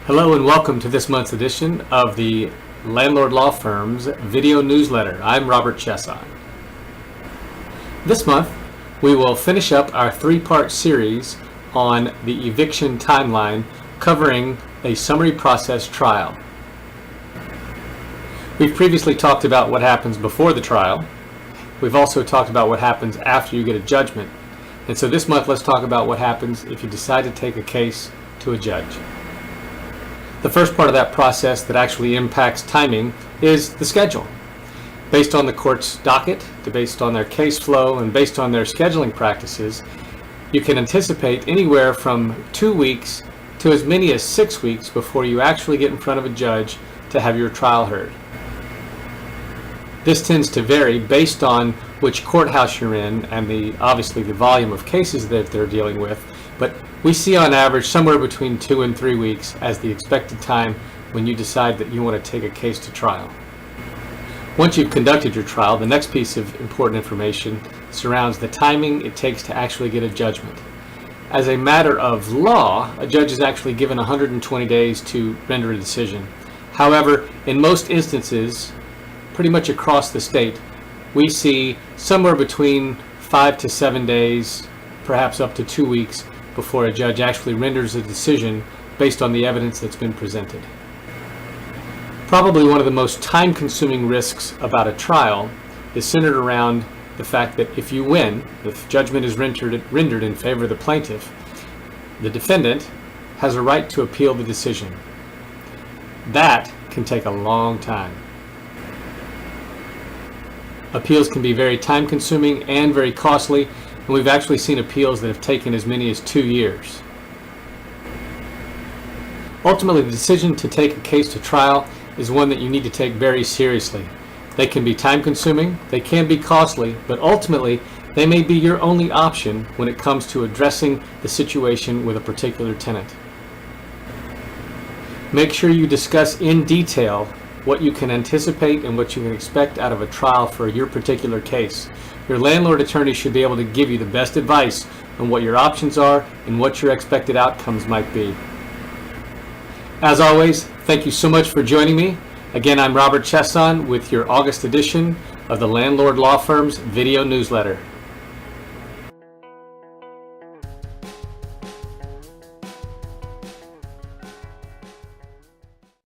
Hello and welcome to this month's edition of the Landlord Law Firm's video newsletter. I'm Robert Chesson. This month we will finish up our three-part series on the eviction timeline covering a summary process trial. We've previously talked about what happens before the trial. We've also talked about what happens after you get a judgment. And so this month let's talk about what happens if you decide to take a case to a judge. The first part of that process that actually impacts timing is the schedule. Based on the court's docket, based on their case flow, and based on their scheduling practices, you can anticipate anywhere from 2 weeks to as many as 6 weeks before you actually get in front of a judge to have your trial heard. This tends to vary based on which courthouse you're in and obviously the volume of cases that they're dealing with, but we see on average somewhere between 2 and 3 weeks as the expected time when you decide that you want to take a case to trial. Once you've conducted your trial, the next piece of important information surrounds the timing it takes to actually get a judgment. As a matter of law, a judge is actually given 120 days to render a decision. However, in most instances, pretty much across the state, we see somewhere between 5 to 7 days, perhaps up to 2 weeks, before a judge actually renders a decision based on the evidence that's been presented. Probably one of the most time-consuming risks about a trial is centered around the fact that if you win, if judgment is rendered in favor of the plaintiff, the defendant has a right to appeal the decision. That can take a long time. Appeals can be very time-consuming and very costly, and we've actually seen appeals that have taken as many as 2 years. Ultimately, the decision to take a case to trial is one that you need to take very seriously. They can be time-consuming, they can be costly, but ultimately they may be your only option when it comes to addressing the situation with a particular tenant. Make sure you discuss in detail what you can anticipate and what you can expect out of a trial for your particular case. Your landlord attorney should be able to give you the best advice on what your options are and what your expected outcomes might be. As always, thank you so much for joining me. Again, I'm Robert Chesson with your August edition of the Landlord Law Firm's video newsletter.